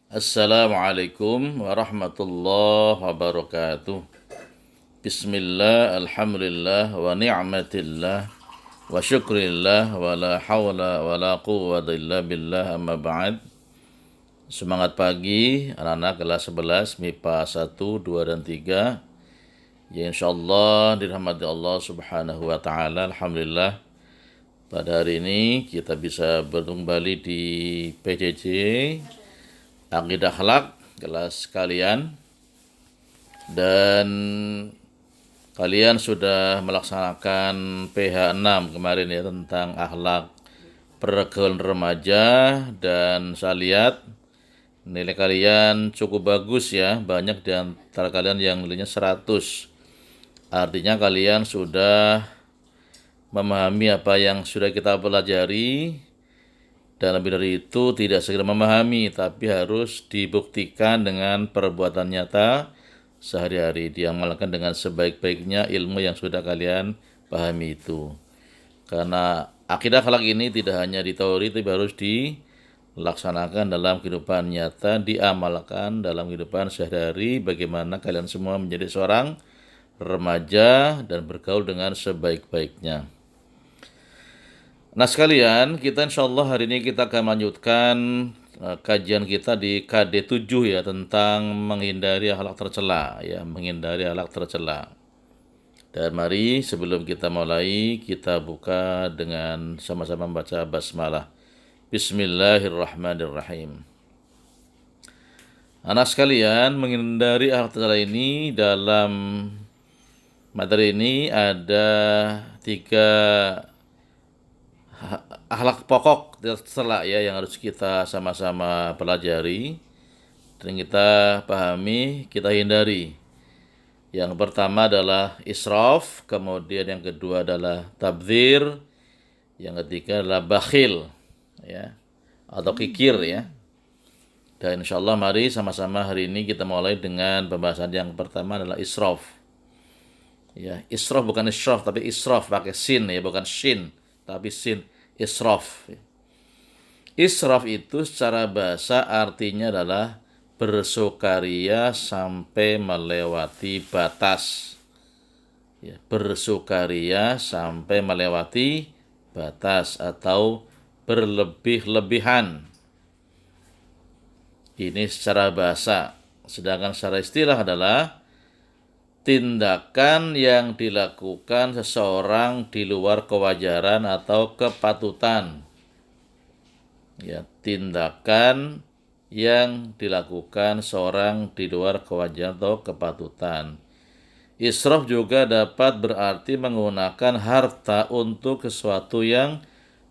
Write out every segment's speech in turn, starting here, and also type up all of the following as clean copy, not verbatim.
Assalamualaikum warahmatullahi wabarakatuh. Bismillah, alhamdulillah, wa ni'matillah, wa syukrillah, wa la hawla wa la quwwata illa billah, amma ba'd. Semangat pagi, anak-anak kelas 11, MIPA 1, 2, dan 3. Ya insyaallah dirahmati Allah subhanahu wa ta'ala. Alhamdulillah, pada hari ini kita bisa bertemu kembali di PJJ Aqidah Akhlak kelas kalian, dan kalian sudah melaksanakan PH 6 kemarin ya, tentang akhlak pergaulan remaja, dan saya lihat nilai kalian cukup bagus ya, banyak di antara kalian yang nilainya 100. Artinya kalian sudah memahami apa yang sudah kita pelajari, dan lebih dari itu tidak sekedar memahami, tapi harus dibuktikan dengan perbuatan nyata sehari-hari, diamalkan dengan sebaik-baiknya ilmu yang sudah kalian pahami itu. Karena akidah akhlak ini tidak hanya di teori, tapi harus dilaksanakan dalam kehidupan nyata, diamalkan dalam kehidupan sehari-hari, bagaimana kalian semua menjadi seorang remaja dan bergaul dengan sebaik-baiknya. Nah sekalian, kita insya Allah hari ini kita akan melanjutkan kajian kita di KD 7 ya, tentang menghindari akhlak tercela ya, menghindari akhlak tercela. Dan mari sebelum kita mulai, kita buka dengan sama-sama membaca basmalah. Bismillahirrahmanirrahim. Anak sekalian, menghindari akhlak tercela ini, dalam materi ini ada 3 akhlak pokok tercela ya, yang harus kita sama-sama pelajari dan kita pahami, kita hindari. Yang pertama adalah israf, kemudian yang kedua adalah tabdzir, yang ketiga adalah bakhil ya, atau kikir ya. Dan insyaallah mari sama-sama hari ini kita mulai dengan pembahasan yang pertama adalah israf. Ya, israf bukan israf tapi israf pakai sin ya, bukan shin tapi sin, israf. Israf itu secara bahasa artinya adalah bersukaria sampai melewati batas. Ya, bersukaria sampai melewati batas atau berlebih-lebihan. Ini secara bahasa. Sedangkan secara istilah adalah tindakan yang dilakukan seseorang di luar kewajaran atau kepatutan. Ya, tindakan yang dilakukan seorang di luar kewajaran atau kepatutan. Israf juga dapat berarti menggunakan harta untuk sesuatu yang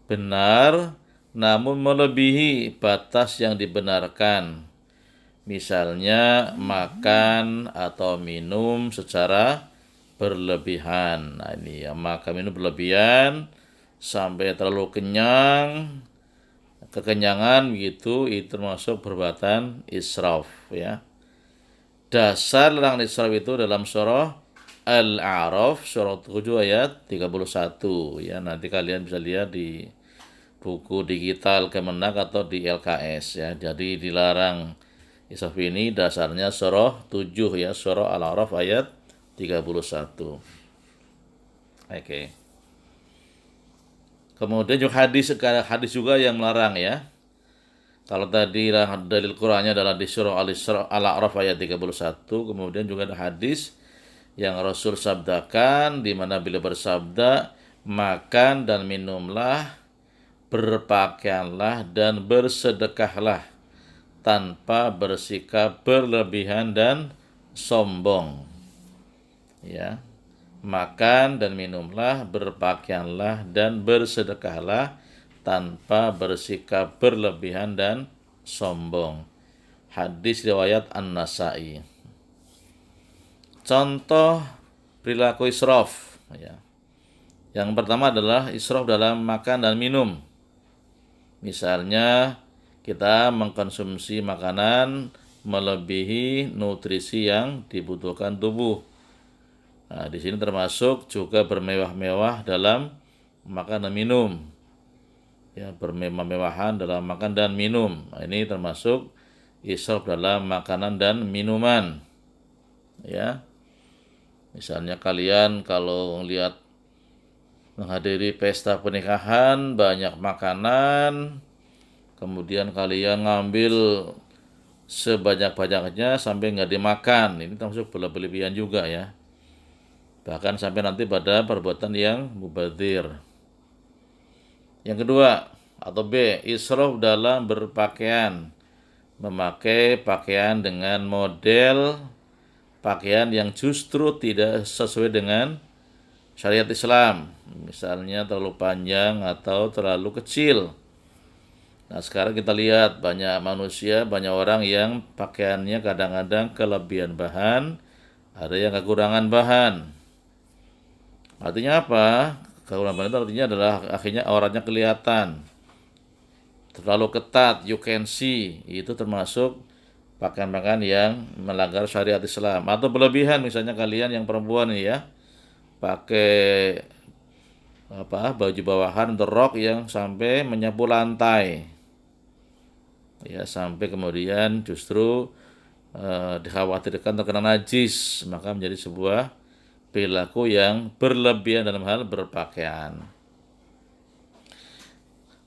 benar namun melebihi batas yang dibenarkan. Misalnya makan atau minum secara berlebihan. Nah ini ya, makan minum berlebihan sampai terlalu kenyang, kekenyangan begitu, itu termasuk perbuatan israf ya. Dasar larangan israf itu dalam surah Al-A'raf surah 7 ayat 31 ya. Nanti kalian bisa lihat di buku digital Kemenak atau di LKS ya. Jadi dilarang israf ini dasarnya surah 7 ya, surah Al-A'raf ayat 31. Oke. Kemudian juga hadis juga yang melarang ya. Kalau tadi dalil Qur'annya adalah di surah Al-A'raf ayat 31, kemudian juga ada hadis yang Rasul sabdakan di mana beliau bersabda, makan dan minumlah, berpakaianlah dan bersedekahlah tanpa bersikap berlebihan dan sombong. Ya. Makan dan minumlah, berpakaianlah dan bersedekahlah tanpa bersikap berlebihan dan sombong. Hadis riwayat An-Nasa'i. Contoh perilaku israf ya. Yang pertama adalah israf dalam makan dan minum. Misalnya kita mengkonsumsi makanan melebihi nutrisi yang dibutuhkan tubuh. Nah, di sini termasuk juga bermewah-mewah dalam makan dan minum. Ya, bermewah-mewahan dalam makan dan minum. Nah, ini termasuk israf dalam makanan dan minuman. Ya, misalnya kalian kalau lihat menghadiri pesta pernikahan banyak makanan, kemudian kalian ngambil sebanyak-banyaknya sampai nggak dimakan, ini termasuk berlebihan juga ya. Bahkan sampai nanti pada perbuatan yang mubadzir. Yang kedua atau B, israf dalam berpakaian, memakai pakaian dengan model pakaian yang justru tidak sesuai dengan syariat Islam, misalnya terlalu panjang atau terlalu kecil. Nah, sekarang kita lihat banyak manusia, banyak orang yang pakaiannya kadang-kadang kelebihan bahan, ada yang kekurangan bahan. Artinya apa? Kekurangan bahan itu artinya adalah akhirnya auratnya kelihatan. Terlalu ketat, you can see, itu termasuk pakaian-pakaian yang melanggar syariat Islam. Atau berlebihan, misalnya kalian yang perempuan nih ya, pakai baju bawahan atau rok yang sampai menyapu lantai. Ya, sampai kemudian justru dikhawatirkan terkena najis, maka menjadi sebuah perilaku yang berlebihan dalam hal berpakaian.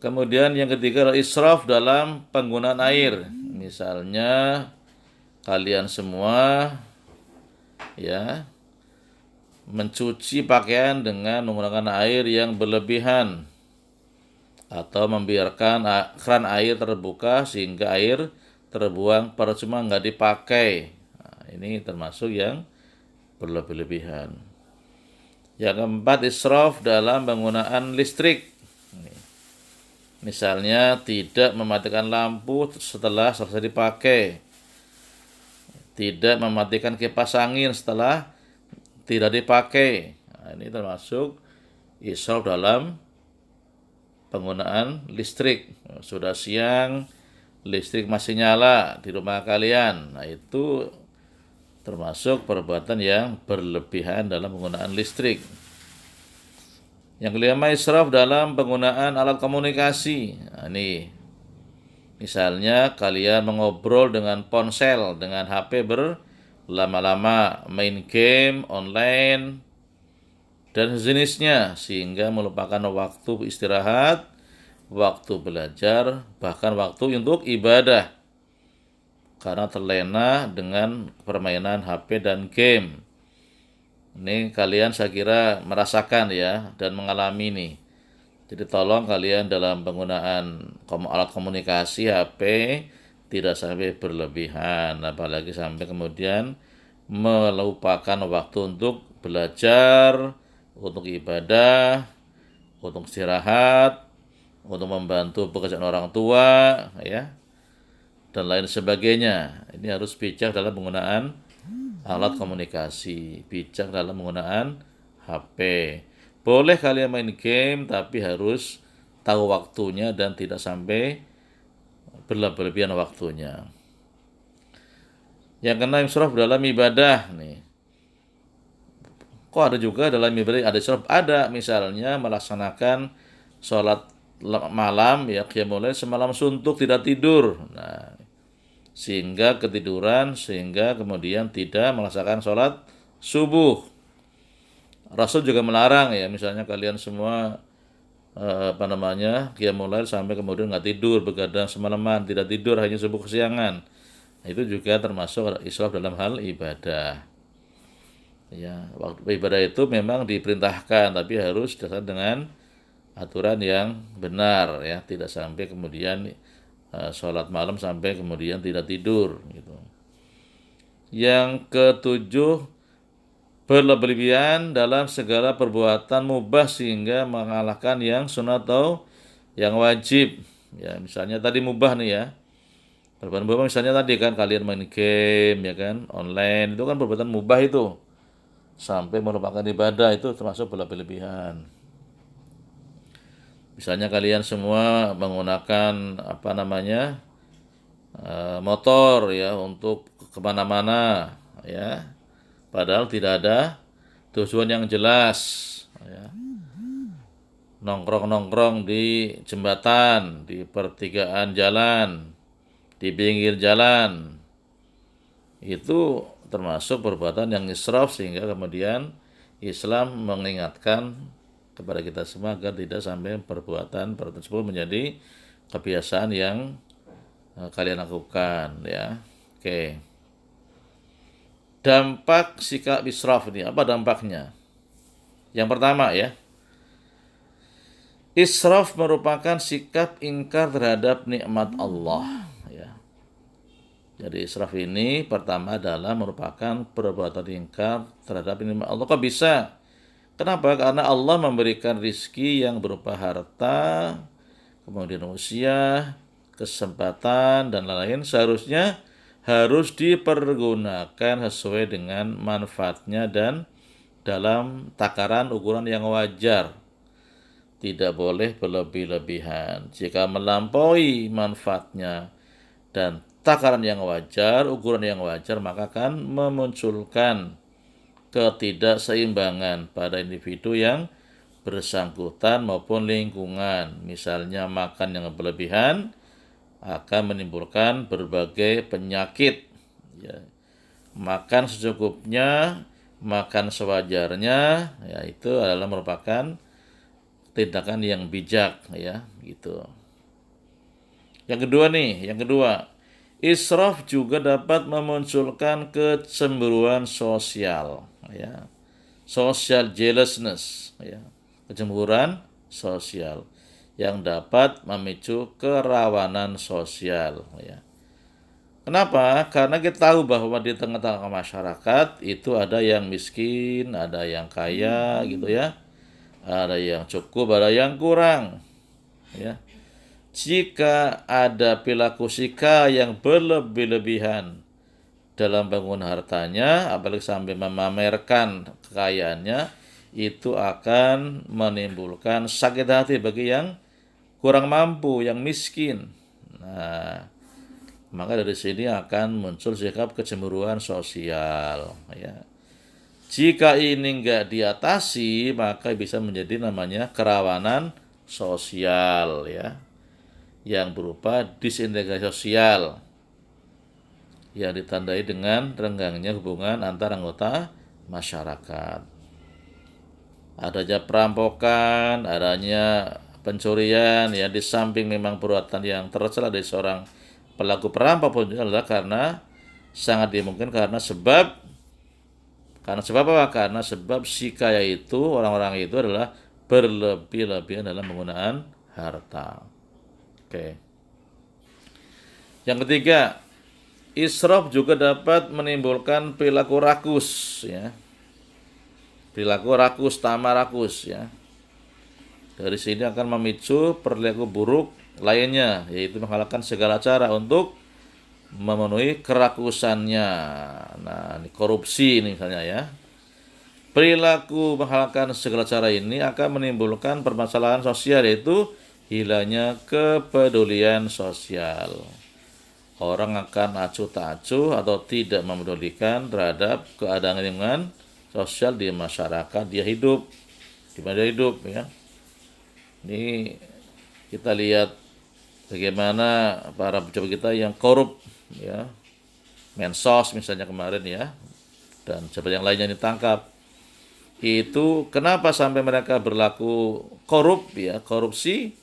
Kemudian yang ketiga adalah israf dalam penggunaan air. Misalnya kalian semua ya mencuci pakaian dengan menggunakan air yang berlebihan atau membiarkan keran air terbuka sehingga air terbuang percuma nggak dipakai. Nah, ini termasuk yang berlebihan. Yang keempat, israf dalam penggunaan listrik. Misalnya tidak mematikan lampu setelah selesai dipakai, tidak mematikan kipas angin setelah tidak dipakai. Nah, ini termasuk israf dalam penggunaan listrik. Sudah siang, listrik masih nyala di rumah kalian. Nah, itu termasuk perbuatan yang berlebihan dalam penggunaan listrik. Yang kelima, israf dalam penggunaan alat komunikasi. Nah, ini misalnya kalian mengobrol dengan ponsel, dengan HP berlama-lama, main game online dan sejenisnya, sehingga melupakan waktu istirahat, waktu belajar, bahkan waktu untuk ibadah karena terlena dengan permainan HP dan game. Ini kalian saya kira merasakan ya dan mengalami nih. Jadi tolong kalian dalam penggunaan alat komunikasi HP tidak sampai berlebihan, apalagi sampai kemudian melupakan waktu untuk belajar, untuk ibadah, untuk istirahat, untuk membantu pekerjaan orang tua, ya, dan lain sebagainya. Ini harus bijak dalam penggunaan alat komunikasi, bijak dalam penggunaan HP. Boleh kalian main game, tapi harus tahu waktunya dan tidak sampai berlebihan waktunya. Yang keenam, israf dalam ibadah nih. Kok ada juga dalam ibadah ada israf? Ada, misalnya melaksanakan sholat malam ya, qiyamul lail semalam suntuk tidak tidur. Nah, sehingga ketiduran, sehingga kemudian tidak melaksanakan sholat subuh. Rasul juga melarang ya, misalnya kalian semua qiyamul lail sampai kemudian nggak tidur, begadang semalaman, tidak tidur, hanya subuh kesiangan. Itu juga termasuk israf dalam hal ibadah. Ya, waktu ibadah itu memang diperintahkan, tapi harus dasar dengan aturan yang benar ya, tidak sampai kemudian sholat malam sampai kemudian tidak tidur gitu. Yang ketujuh, berlebihan dalam segala perbuatan mubah sehingga mengalahkan yang sunat atau yang wajib. Ya, misalnya tadi mubah nih ya. Perbuatan mubah misalnya tadi kan kalian main game ya kan, online, itu kan perbuatan mubah itu. Sampai merupakan ibadah, itu termasuk berlebihan. Misalnya kalian semua menggunakan motor ya untuk kemana-mana ya, padahal tidak ada tujuan yang jelas ya. Nongkrong-nongkrong di jembatan, di pertigaan jalan, di pinggir jalan. Itu termasuk perbuatan yang israf, sehingga kemudian Islam mengingatkan kepada kita semua agar tidak sampai perbuatan tersebut menjadi kebiasaan yang kalian lakukan ya. Oke. Dampak sikap israf ini, apa dampaknya? Yang pertama ya, israf merupakan sikap ingkar terhadap nikmat Allah ya. Jadi israf ini pertama adalah merupakan perbuatan ingkar terhadap nikmat Allah. Kok bisa? Kenapa? Karena Allah memberikan rizki yang berupa harta, kemudian usia, kesempatan, dan lain-lain. Seharusnya harus dipergunakan sesuai dengan manfaatnya dan dalam takaran ukuran yang wajar. Tidak boleh berlebih-lebihan. Jika melampaui manfaatnya dan takaran yang wajar, ukuran yang wajar, maka akan memunculkan ketidakseimbangan pada individu yang bersangkutan maupun lingkungan. Misalnya makan yang berlebihan akan menimbulkan berbagai penyakit ya. Makan secukupnya, makan sewajarnya, ya itu adalah merupakan tindakan yang bijak ya gitu. Yang kedua, israf juga dapat memunculkan kecemburuan sosial ya. Social jealousness ya. Kecemburuan sosial yang dapat memicu kerawanan sosial ya. Kenapa? Karena kita tahu bahwa di tengah-tengah masyarakat itu ada yang miskin, ada yang kaya gitu ya. Ada yang cukup, ada yang kurang ya. Jika ada perilaku sika yang berlebih-lebihan dalam penggunaan hartanya, apalagi sampai memamerkan kekayaannya, itu akan menimbulkan sakit hati bagi yang kurang mampu, yang miskin. Nah, maka dari sini akan muncul sikap kecemburuan sosial ya. Jika ini enggak diatasi, maka bisa menjadi namanya kerawanan sosial ya, yang berupa disintegrasi sosial yang ditandai dengan renggangnya hubungan antar anggota masyarakat. Adanya perampokan, adanya pencurian ya, di samping memang perbuatan yang tercela dari seorang pelaku perampok pun adalah karena sangat dimungkinkan karena sebab apa? Karena sebab si kaya itu, orang-orang itu adalah berlebih-lebihan dalam penggunaan harta. Oke. Yang ketiga, israf juga dapat menimbulkan perilaku rakus ya. Perilaku rakus, tamak rakus ya. Dari sini akan memicu perilaku buruk lainnya, yaitu menghalalkan segala cara untuk memenuhi kerakusannya. Nah, ini korupsi ini misalnya ya. Perilaku menghalalkan segala cara ini akan menimbulkan permasalahan sosial, yaitu hilangnya kepedulian sosial. Orang akan acuh tak acuh atau tidak memedulikan terhadap keadaan lingkungan sosial di masyarakat dia hidup, di mana dia hidup ya. Ini kita lihat bagaimana para pejabat kita yang korup ya, Mensos misalnya kemarin ya, dan pejabat yang lainnya ditangkap. Itu kenapa sampai mereka berlaku korup ya, korupsi?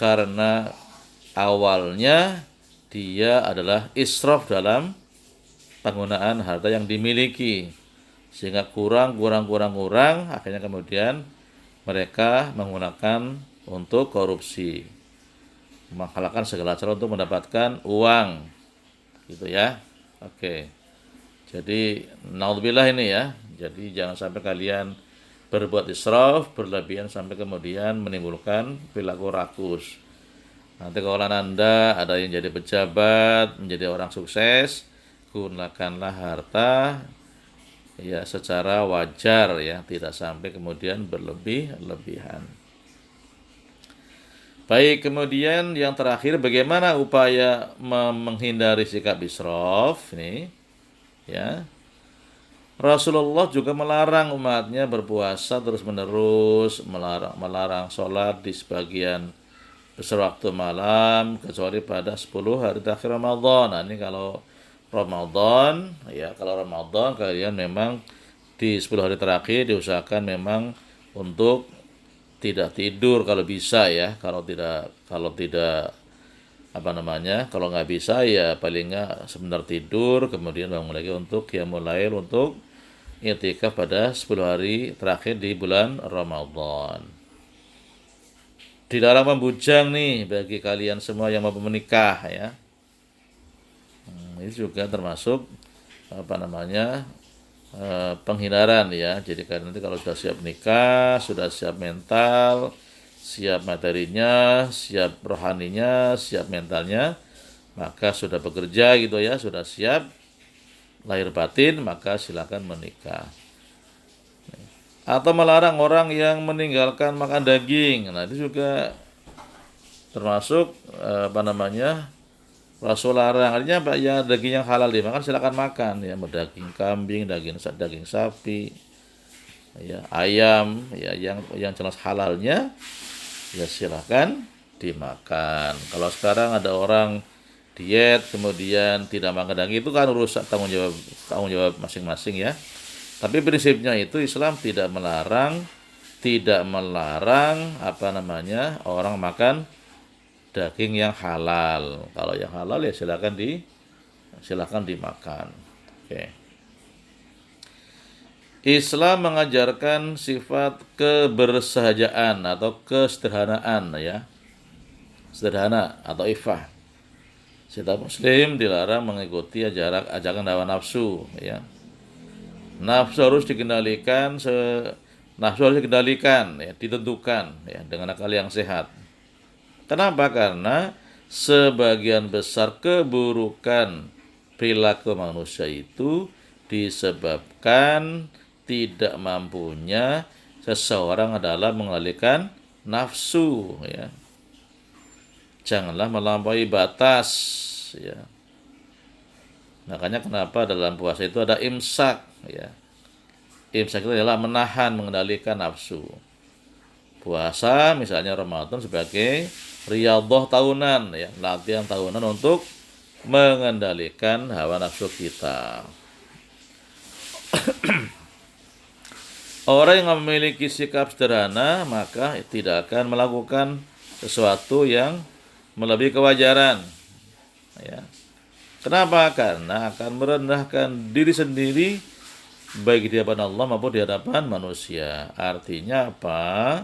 Karena awalnya dia adalah israf dalam penggunaan harta yang dimiliki, sehingga kurang, akhirnya kemudian mereka menggunakan untuk korupsi, menghalalkan segala cara untuk mendapatkan uang gitu ya. Oke. Jadi naudzubillah ini ya. Jadi jangan sampai kalian berbuat israf, berlebihan sampai kemudian menimbulkan perilaku rakus. Nanti kalau Anda ada yang jadi pejabat, menjadi orang sukses, gunakanlah harta ya secara wajar ya, tidak sampai kemudian berlebih-lebihan. Baik, kemudian yang terakhir, bagaimana upaya menghindari sikap israf ini ya. Rasulullah juga melarang umatnya berpuasa terus-menerus, melarang sholat di sebagian sewaktu malam kecuali pada 10 hari terakhir Ramadan. Nah, ini kalau Ramadan ya, kalau Ramadan kalian memang di 10 hari terakhir diusahakan memang untuk tidak tidur kalau bisa ya. Kalau tidak kalau nggak bisa ya paling nggak sebentar tidur, kemudian bangun lagi untuk qiyamul lail, untuk i'tikaf pada 10 hari terakhir di bulan Ramadan. Dilarang membujang nih bagi kalian semua yang mau menikah ya. Ini juga termasuk penghindaran ya. Jadi kan nanti kalau sudah siap nikah, sudah siap mental, siap materinya, siap rohaninya, siap mentalnya, maka sudah bekerja gitu ya, sudah siap lahir batin, maka silakan menikah. Atau melarang orang yang meninggalkan makan daging. Nah, itu juga termasuk Rasul larang. Artinya apa? Ya, daging yang halal dimakan silakan makan ya, daging kambing, daging sapi, ya, ayam, ya, yang jelas halalnya ya silakan dimakan. Kalau sekarang ada orang diet kemudian tidak makan daging, itu kan urusan tanggung jawab masing-masing ya. Tapi prinsipnya itu Islam tidak melarang orang makan daging yang halal. Kalau yang halal ya silakan dimakan. Oke. Islam mengajarkan sifat kebersahajaan atau kesederhanaan ya. Sederhana atau ifah. Setiap muslim dilarang mengikuti ajakan hawa nafsu ya. Nafsu harus dikendalikan ya, ditentukan ya dengan akal yang sehat. Kenapa? Karena sebagian besar keburukan perilaku manusia itu disebabkan tidak mampunya seseorang adalah mengendalikan nafsu ya. Janganlah melampaui batas ya. Makanya kenapa dalam puasa itu ada imsak ya. Imsak itu adalah menahan, mengendalikan nafsu. Puasa misalnya Ramadan sebagai riyadhah tahunan ya, latihan tahunan untuk mengendalikan hawa nafsu kita. Orang yang memiliki sikap sederhana maka tidak akan melakukan sesuatu yang melebihi kewajaran ya. Kenapa? Karena akan merendahkan diri sendiri baik di hadapan Allah maupun di hadapan manusia. Artinya apa?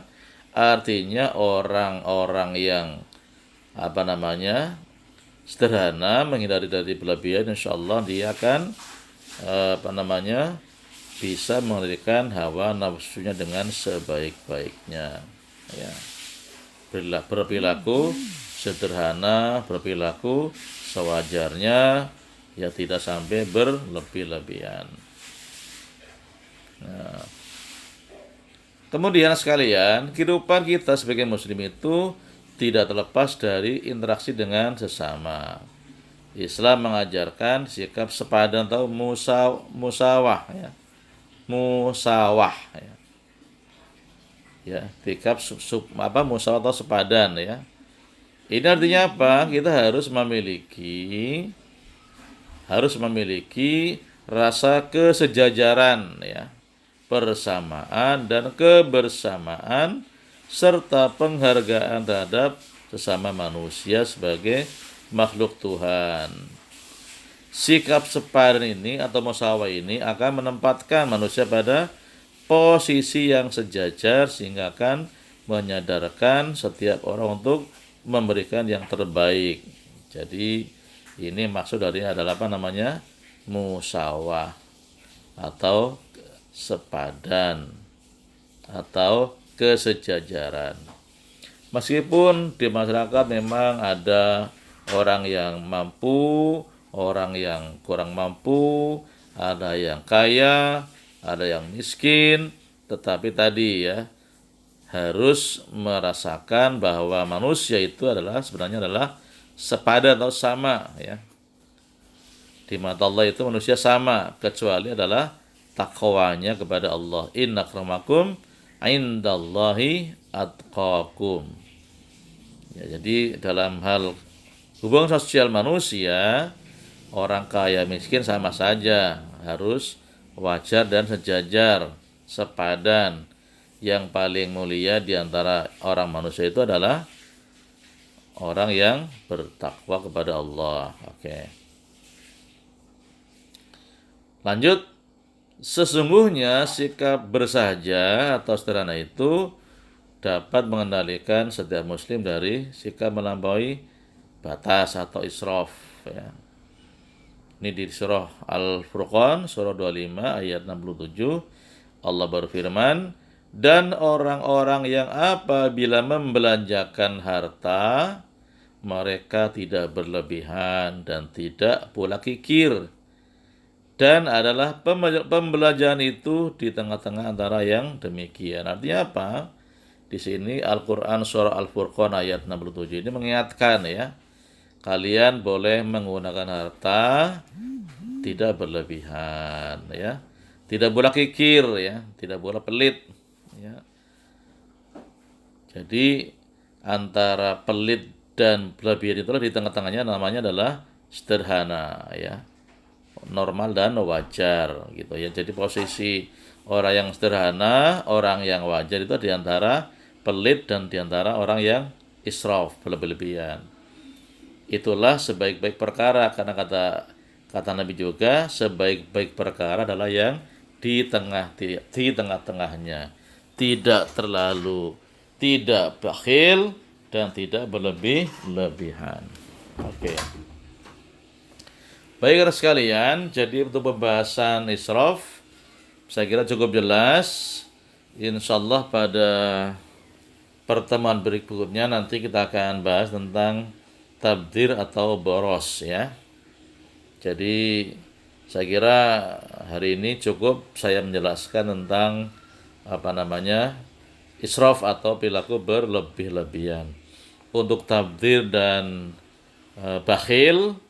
Artinya orang-orang yang sederhana, menghindari dari berlebihan, insyaallah dia akan bisa mengendalikan hawa nafsunya dengan sebaik-baiknya ya. Berperilaku sederhana, berperilaku sewajarnya ya, tidak sampai berlebih-lebihan. Nah, kemudian sekalian, kehidupan kita sebagai muslim itu tidak terlepas dari interaksi dengan sesama. Islam mengajarkan sikap sepadan atau musawah ya. Musawah ya. Ya, sikap musawah atau sepadan ya. Ini artinya apa? Kita harus memiliki rasa kesejajaran ya, persamaan dan kebersamaan serta penghargaan terhadap sesama manusia sebagai makhluk Tuhan. Sikap sepadan ini atau musawah ini akan menempatkan manusia pada posisi yang sejajar sehingga akan menyadarkan setiap orang untuk memberikan yang terbaik. Jadi ini maksud dari adalah musawah atau sepadan atau kesejajaran. Meskipun di masyarakat memang ada orang yang mampu, orang yang kurang mampu, ada yang kaya, ada yang miskin, tetapi tadi ya, harus merasakan bahwa manusia itu sebenarnya adalah sepadan atau sama ya. Di mata Allah itu manusia sama, kecuali adalah takwanya kepada Allah. Inna akramakum indallahi atqakum. Ya, jadi dalam hal hubungan sosial manusia, orang kaya miskin sama saja, harus wajar dan sejajar, sepadan. Yang paling mulia di antara orang manusia itu adalah orang yang bertakwa kepada Allah. Oke. Lanjut, sesungguhnya sikap bersahaja atau sederhana itu dapat mengendalikan setiap muslim dari sikap melampaui batas atau israf, ya. Ini di surah Al-Furqan, surah 25 ayat 67. Allah berfirman, dan orang-orang yang apabila membelanjakan harta, mereka tidak berlebihan dan tidak pula kikir. Dan adalah pembelanjaan itu di tengah-tengah antara yang demikian. Artinya apa? Di sini Al-Quran surah Al-Furqan ayat 67 ini mengingatkan, ya, kalian boleh menggunakan harta tidak berlebihan, ya. Tidak boleh kikir, ya, tidak boleh pelit, ya. Jadi antara pelit dan berlebihan itulah di tengah-tengahnya namanya adalah sederhana, ya. Normal dan wajar gitu, ya. Jadi posisi orang yang sederhana, orang yang wajar itu di antara pelit dan di antara orang yang israf, berlebihan. Itulah sebaik-baik perkara, karena kata Nabi juga, sebaik-baik perkara adalah yang di tengah-tengahnya, tidak terlalu, tidak bakhil dan tidak berlebihan. Oke. Baik sekalian, jadi untuk pembahasan israf saya kira cukup jelas. Insyaallah pada pertemuan berikutnya nanti kita akan bahas tentang tabdzir atau boros, ya. Jadi saya kira hari ini cukup saya menjelaskan tentang israf atau perilaku berlebih-lebihan. Untuk tabdzir dan bakhil,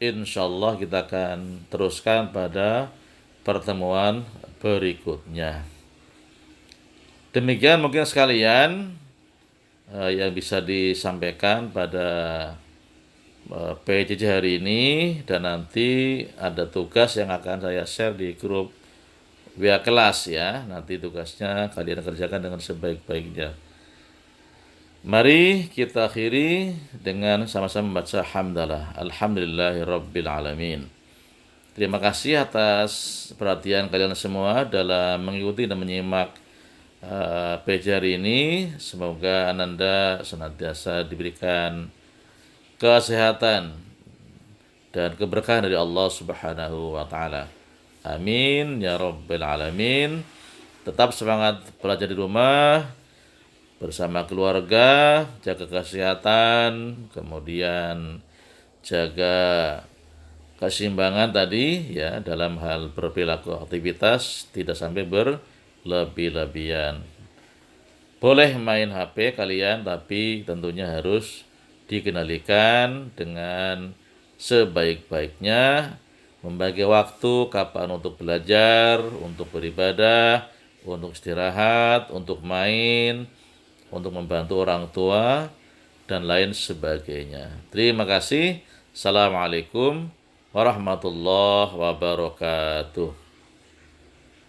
insyaallah kita akan teruskan pada pertemuan berikutnya. Demikian mungkin sekalian yang bisa disampaikan pada PJJ hari ini, dan nanti ada tugas yang akan saya share di grup WA kelas, ya. Nanti tugasnya kalian kerjakan dengan sebaik-baiknya. Mari kita akhiri dengan sama-sama membaca hamdalah. Alhamdulillahirabbil alamin. Terima kasih atas perhatian kalian semua dalam mengikuti dan menyimak PJ hari ini. Semoga Anda senantiasa diberikan kesehatan dan keberkahan dari Allah Subhanahu wa taala. Amin ya rabbal alamin. Tetap semangat belajar di rumah bersama keluarga, jaga kesehatan, kemudian jaga keseimbangan tadi, ya, dalam hal berperilaku aktivitas, tidak sampai berlebih-lebihan. Boleh main HP kalian, tapi tentunya harus dikendalikan dengan sebaik-baiknya, membagi waktu kapan untuk belajar, untuk beribadah, untuk istirahat, untuk main, untuk membantu orang tua, dan lain sebagainya. Terima kasih. Assalamualaikum warahmatullahi wabarakatuh.